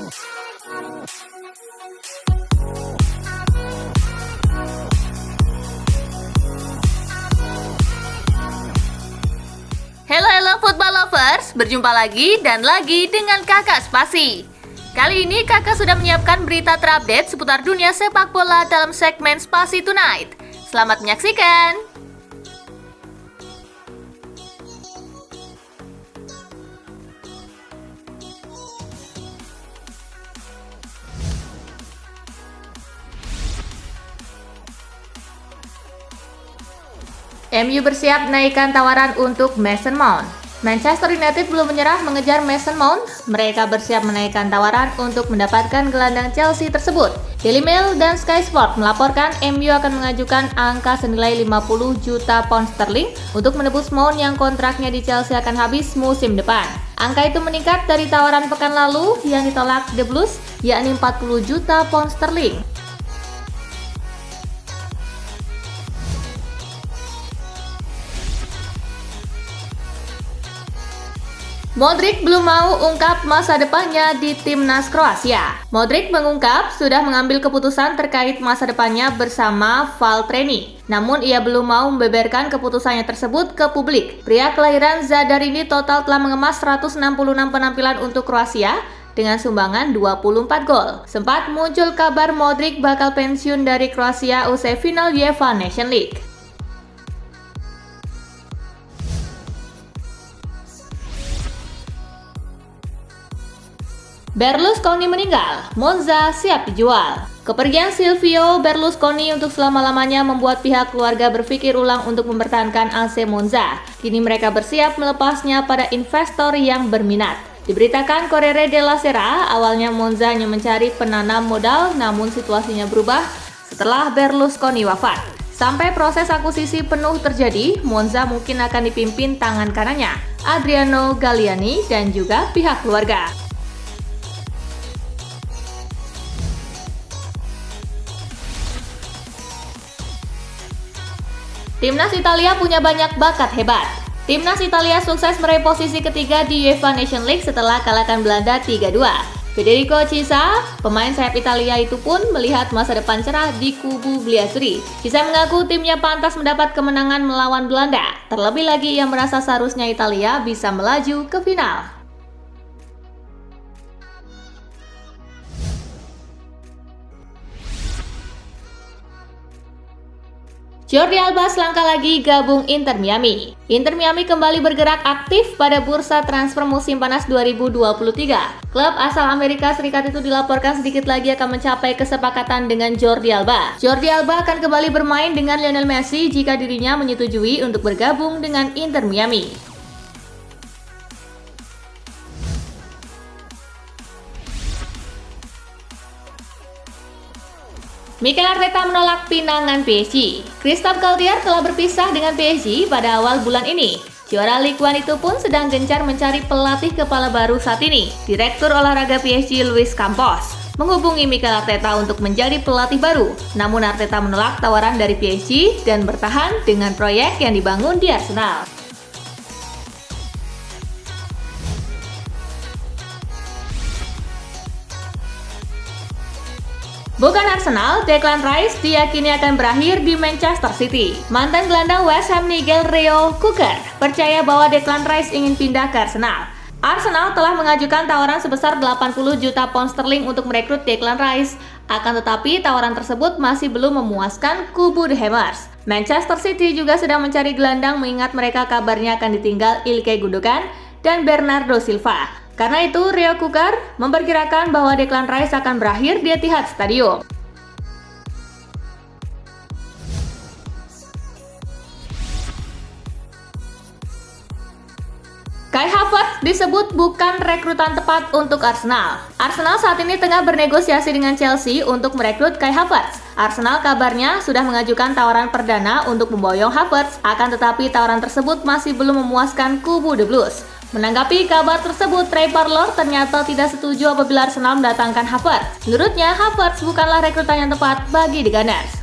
Halo football lovers, berjumpa lagi dan lagi dengan Kakak Spasi. Kali ini Kakak sudah menyiapkan berita terupdate seputar dunia sepak bola dalam segmen Spasi Tonight. Selamat menyaksikan. MU bersiap naikkan tawaran untuk Mason Mount. Manchester United belum menyerah mengejar Mason Mount. Mereka bersiap menaikkan tawaran untuk mendapatkan gelandang Chelsea tersebut. Daily Mail dan Sky Sport melaporkan MU akan mengajukan angka senilai 50 juta pound sterling untuk menebus Mount yang kontraknya di Chelsea akan habis musim depan. Angka itu meningkat dari tawaran pekan lalu yang ditolak The Blues, yakni 40 juta pound sterling. Modric belum mau ungkap masa depannya di timnas Kroasia. Modric mengungkap sudah mengambil keputusan terkait masa depannya bersama Valtreni. Namun ia belum mau membeberkan keputusannya tersebut ke publik. Pria kelahiran Zadar ini total telah mengemas 166 penampilan untuk Kroasia dengan sumbangan 24 gol. Sempat muncul kabar Modric bakal pensiun dari Kroasia usai final UEFA Nation League. Berlusconi meninggal, Monza siap dijual. Kepergian Silvio Berlusconi untuk selama-lamanya membuat pihak keluarga berpikir ulang untuk mempertahankan AC Monza. Kini mereka bersiap melepasnya pada investor yang berminat. Diberitakan Corriere della Sera, awalnya Monza hanya mencari penanam modal, namun situasinya berubah setelah Berlusconi wafat. Sampai proses akuisisi penuh terjadi, Monza mungkin akan dipimpin tangan kanannya, Adriano Galliani dan juga pihak keluarga. Timnas Italia punya banyak bakat hebat. Timnas Italia sukses meraih posisi ketiga di UEFA Nation League setelah kalahkan Belanda 3-2. Federico Chiesa, pemain sayap Italia itu pun melihat masa depan cerah di kubu Bliazzurri. Chiesa mengaku timnya pantas mendapat kemenangan melawan Belanda. Terlebih lagi ia merasa seharusnya Italia bisa melaju ke final. Jordi Alba selangkah lagi gabung Inter Miami. Inter Miami kembali bergerak aktif pada bursa transfer musim panas 2023. Klub asal Amerika Serikat itu dilaporkan sedikit lagi akan mencapai kesepakatan dengan Jordi Alba. Jordi Alba akan kembali bermain dengan Lionel Messi jika dirinya menyetujui untuk bergabung dengan Inter Miami. Mikel Arteta menolak pinangan PSG. Christophe Galtier telah berpisah dengan PSG pada awal bulan ini. Juara Ligue 1 itu pun sedang gencar mencari pelatih kepala baru saat ini. Direktur olahraga PSG Luis Campos menghubungi Mikel Arteta untuk menjadi pelatih baru. Namun Arteta menolak tawaran dari PSG dan bertahan dengan proyek yang dibangun di Arsenal. Bukan Arsenal, Declan Rice diyakini akan berakhir di Manchester City. Mantan gelandang West Ham Nigel Reo Coker percaya bahwa Declan Rice ingin pindah ke Arsenal. Arsenal telah mengajukan tawaran sebesar 80 juta pound sterling untuk merekrut Declan Rice. Akan tetapi tawaran tersebut masih belum memuaskan kubu The Hammers. Manchester City juga sedang mencari gelandang mengingat mereka kabarnya akan ditinggal Ilkay Gundogan dan Bernardo Silva. Karena itu, Reo Coker memperkirakan bahwa Declan Rice akan berakhir di Etihad Stadium. Kai Havertz disebut bukan rekrutan tepat untuk Arsenal. Arsenal saat ini tengah bernegosiasi dengan Chelsea untuk merekrut Kai Havertz. Arsenal kabarnya sudah mengajukan tawaran perdana untuk memboyong Havertz, akan tetapi tawaran tersebut masih belum memuaskan kubu The Blues. Menanggapi kabar tersebut, Trey Parlour ternyata tidak setuju apabila Arsenal mendatangkan Havertz. Menurutnya, Havertz bukanlah rekrutan yang tepat bagi The Gunners.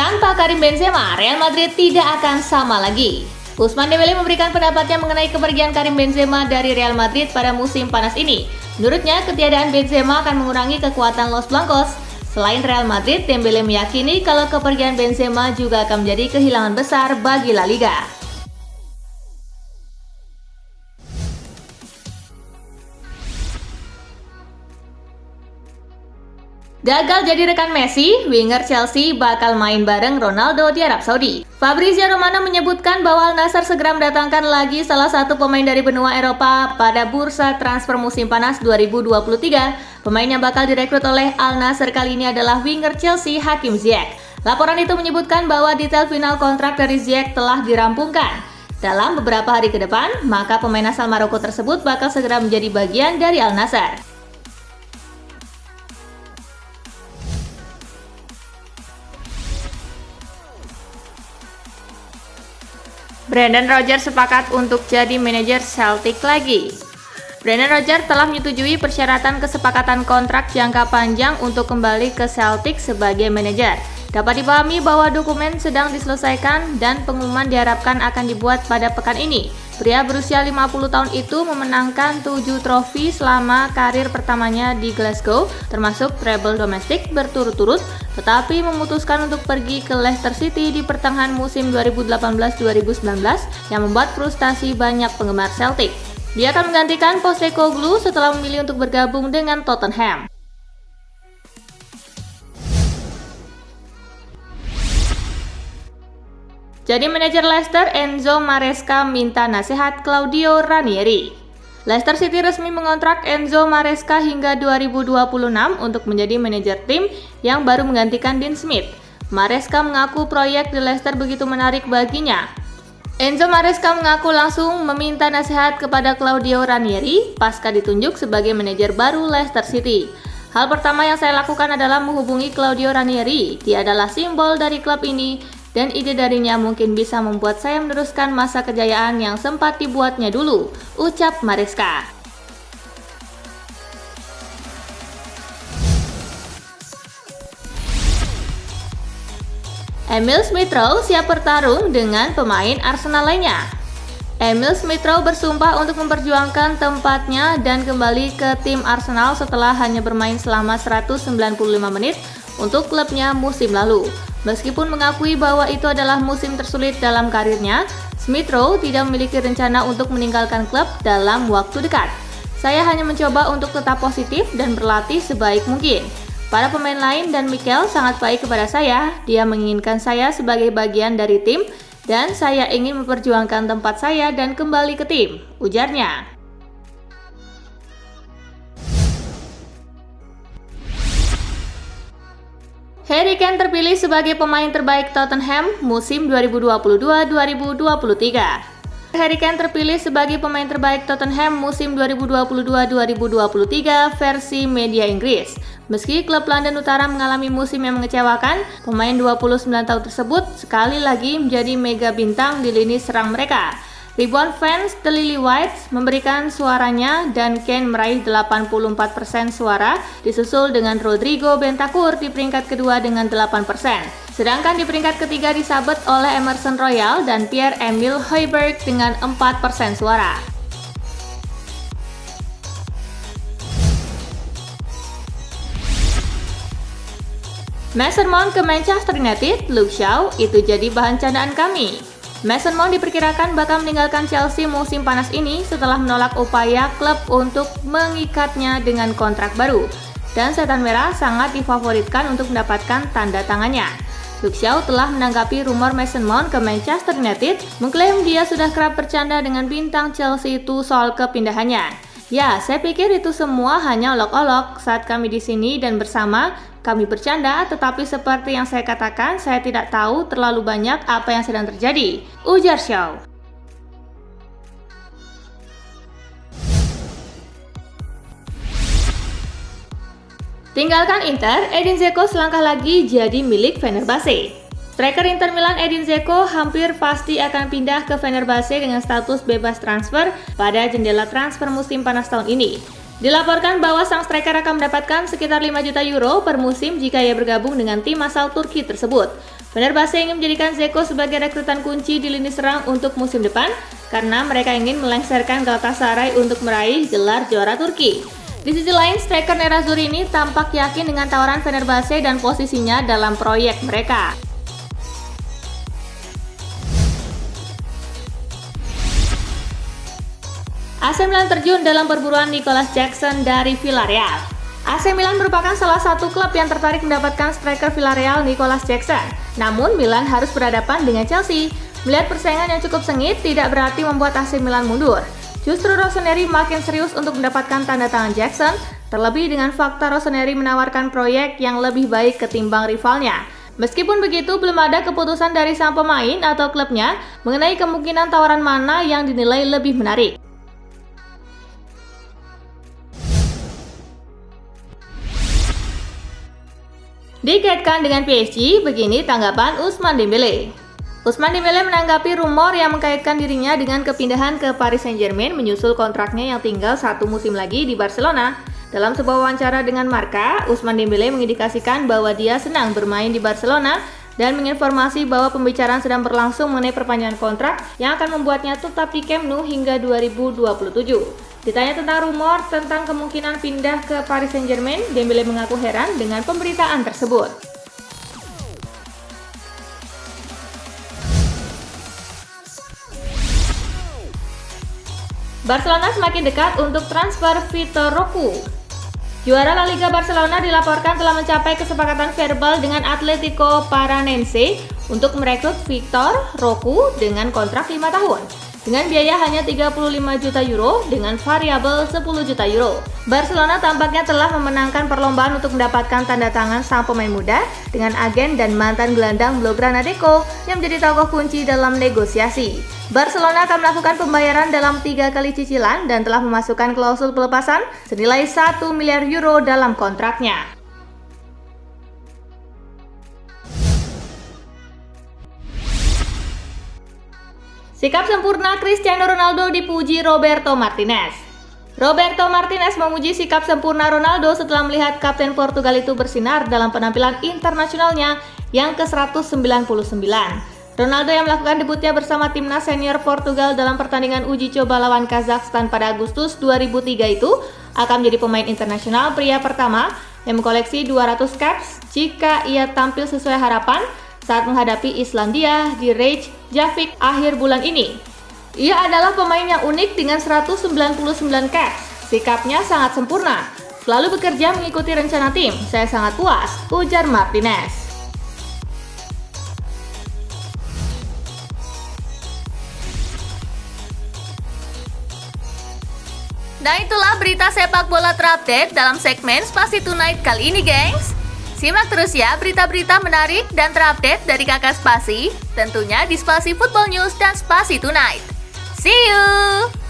Tanpa Karim Benzema, Real Madrid tidak akan sama lagi. Ousmane Dembélé memberikan pendapatnya mengenai kepergian Karim Benzema dari Real Madrid pada musim panas ini. Menurutnya, ketiadaan Benzema akan mengurangi kekuatan Los Blancos. Selain Real Madrid, Dembélé meyakini kalau kepergian Benzema juga akan menjadi kehilangan besar bagi La Liga. Gagal jadi rekan Messi, winger Chelsea bakal main bareng Ronaldo di Arab Saudi. Fabrizio Romano menyebutkan bahwa Al Nassr segera mendatangkan lagi salah satu pemain dari benua Eropa pada bursa transfer musim panas 2023. Pemain yang bakal direkrut oleh Al Nassr kali ini adalah winger Chelsea Hakim Ziyech. Laporan itu menyebutkan bahwa detail final kontrak dari Ziyech telah dirampungkan. Dalam beberapa hari ke depan, maka pemain asal Maroko tersebut bakal segera menjadi bagian dari Al Nassr. Brendan Rodgers sepakat untuk jadi manajer Celtic lagi. Brendan Rodgers telah menyetujui persyaratan kesepakatan kontrak jangka panjang untuk kembali ke Celtic sebagai manajer. Dapat dipahami bahwa dokumen sedang diselesaikan dan pengumuman diharapkan akan dibuat pada pekan ini. Pria berusia 50 tahun itu memenangkan 7 trofi selama karir pertamanya di Glasgow, termasuk treble domestik berturut-turut, tetapi memutuskan untuk pergi ke Leicester City di pertengahan musim 2018-2019 yang membuat frustasi banyak penggemar Celtic. Dia akan menggantikan Postecoglou setelah memilih untuk bergabung dengan Tottenham. Jadi manajer Leicester Enzo Maresca minta nasihat Claudio Ranieri. Leicester City resmi mengontrak Enzo Maresca hingga 2026 untuk menjadi manajer tim yang baru menggantikan Dean Smith. Maresca mengaku proyek di Leicester begitu menarik baginya. Enzo Maresca mengaku langsung meminta nasihat kepada Claudio Ranieri pasca ditunjuk sebagai manajer baru Leicester City. Hal pertama yang saya lakukan adalah menghubungi Claudio Ranieri. Dia adalah simbol dari klub ini dan ide darinya mungkin bisa membuat saya meneruskan masa kejayaan yang sempat dibuatnya dulu, ucap Maresca. Emil Smith-Rowe siap bertarung dengan pemain Arsenal lainnya. Emil Smith-Rowe bersumpah untuk memperjuangkan tempatnya dan kembali ke tim Arsenal setelah hanya bermain selama 195 menit untuk klubnya musim lalu. Meskipun mengakui bahwa itu adalah musim tersulit dalam karirnya, Smith-Rowe tidak memiliki rencana untuk meninggalkan klub dalam waktu dekat. Saya hanya mencoba untuk tetap positif dan berlatih sebaik mungkin. Para pemain lain dan Mikel sangat baik kepada saya. Dia menginginkan saya sebagai bagian dari tim dan saya ingin memperjuangkan tempat saya dan kembali ke tim, ujarnya. Harry Kane terpilih sebagai pemain terbaik Tottenham musim 2022-2023. Harry Kane terpilih sebagai pemain terbaik Tottenham musim 2022-2023 versi media Inggris. Meski klub London Utara mengalami musim yang mengecewakan, pemain 29 tahun tersebut sekali lagi menjadi mega bintang di lini serang mereka. Ribuan fans The Lily Whites memberikan suaranya dan Kane meraih 84% suara, disusul dengan Rodrigo Bentancur di peringkat kedua dengan 8%. Sedangkan di peringkat ketiga disabet oleh Emerson Royal dan Pierre-Emile Højbjerg dengan 4% suara. Mason Mount ke Manchester United, Luke Shaw, itu jadi bahan candaan kami. Mason Mount diperkirakan bakal meninggalkan Chelsea musim panas ini setelah menolak upaya klub untuk mengikatnya dengan kontrak baru. Dan Setan Merah sangat difavoritkan untuk mendapatkan tanda tangannya. Luke Shaw telah menanggapi rumor Mason Mount ke Manchester United, mengklaim dia sudah kerap bercanda dengan bintang Chelsea itu soal kepindahannya. Ya, saya pikir itu semua hanya olok-olok saat kami di sini dan bersama. Kami bercanda, tetapi seperti yang saya katakan, saya tidak tahu terlalu banyak apa yang sedang terjadi, ujar Shaw. Tinggalkan Inter, Edin Dzeko selangkah lagi jadi milik Fenerbahce. Striker Inter Milan Edin Dzeko hampir pasti akan pindah ke Fenerbahce dengan status bebas transfer pada jendela transfer musim panas tahun ini. Dilaporkan bahwa sang striker akan mendapatkan sekitar 5 juta euro per musim jika ia bergabung dengan tim asal Turki tersebut. Fenerbahce ingin menjadikan Dzeko sebagai rekrutan kunci di lini serang untuk musim depan karena mereka ingin melengsarkan Galatasaray untuk meraih gelar juara Turki. Di sisi lain, striker Nerazzurri ini tampak yakin dengan tawaran Fenerbahce dan posisinya dalam proyek mereka. AC Milan terjun dalam perburuan Nicolas Jackson dari Villarreal. AC Milan merupakan salah satu klub yang tertarik mendapatkan striker Villarreal Nicolas Jackson. Namun Milan harus berhadapan dengan Chelsea. Melihat persaingan yang cukup sengit tidak berarti membuat AC Milan mundur. Justru Rossoneri makin serius untuk mendapatkan tanda tangan Jackson, terlebih dengan fakta Rossoneri menawarkan proyek yang lebih baik ketimbang rivalnya. Meskipun begitu, belum ada keputusan dari sang pemain atau klubnya mengenai kemungkinan tawaran mana yang dinilai lebih menarik. Dikaitkan dengan PSG, begini tanggapan Ousmane Dembélé. Ousmane Dembélé menanggapi rumor yang mengkaitkan dirinya dengan kepindahan ke Paris Saint-Germain menyusul kontraknya yang tinggal 1 musim lagi di Barcelona. Dalam sebuah wawancara dengan Marca, Ousmane Dembélé mengindikasikan bahwa dia senang bermain di Barcelona dan menginformasi bahwa pembicaraan sedang berlangsung mengenai perpanjangan kontrak yang akan membuatnya tetap di Camp Nou hingga 2027. Ditanya tentang rumor tentang kemungkinan pindah ke Paris Saint-Germain, Dembélé mengaku heran dengan pemberitaan tersebut. Barcelona semakin dekat untuk transfer Vitor Roque. Juara La Liga Barcelona dilaporkan telah mencapai kesepakatan verbal dengan Atlético Paranense untuk merekrut Vitor Roque dengan kontrak 5 tahun. Dengan biaya hanya 35 juta euro dengan variabel 10 juta euro. Barcelona tampaknya telah memenangkan perlombaan untuk mendapatkan tanda tangan sang pemain muda dengan agen dan mantan gelandang Blaugrana Deco yang menjadi tokoh kunci dalam negosiasi. Barcelona akan melakukan pembayaran dalam 3 kali cicilan dan telah memasukkan klausul pelepasan senilai 1 miliar euro dalam kontraknya. Sikap sempurna Cristiano Ronaldo dipuji Roberto Martinez. Roberto Martinez memuji sikap sempurna Ronaldo setelah melihat kapten Portugal itu bersinar dalam penampilan internasionalnya yang ke-199. Ronaldo yang melakukan debutnya bersama timnas senior Portugal dalam pertandingan uji coba lawan Kazakhstan pada Agustus 2003 itu akan menjadi pemain internasional pria pertama yang mengkoleksi 200 caps jika ia tampil sesuai harapan saat menghadapi Islandia di Reykjavik akhir bulan ini. Ia adalah pemain yang unik dengan 199 caps. Sikapnya sangat sempurna. Selalu bekerja mengikuti rencana tim. Saya sangat puas, ujar Martinez. Nah, itulah berita sepak bola terupdate dalam segmen Spasi Tonight kali ini, gengs. Simak terus ya berita-berita menarik dan terupdate dari Kakak Spasi, tentunya di Spasi Football News dan Spasi Tonight. See you!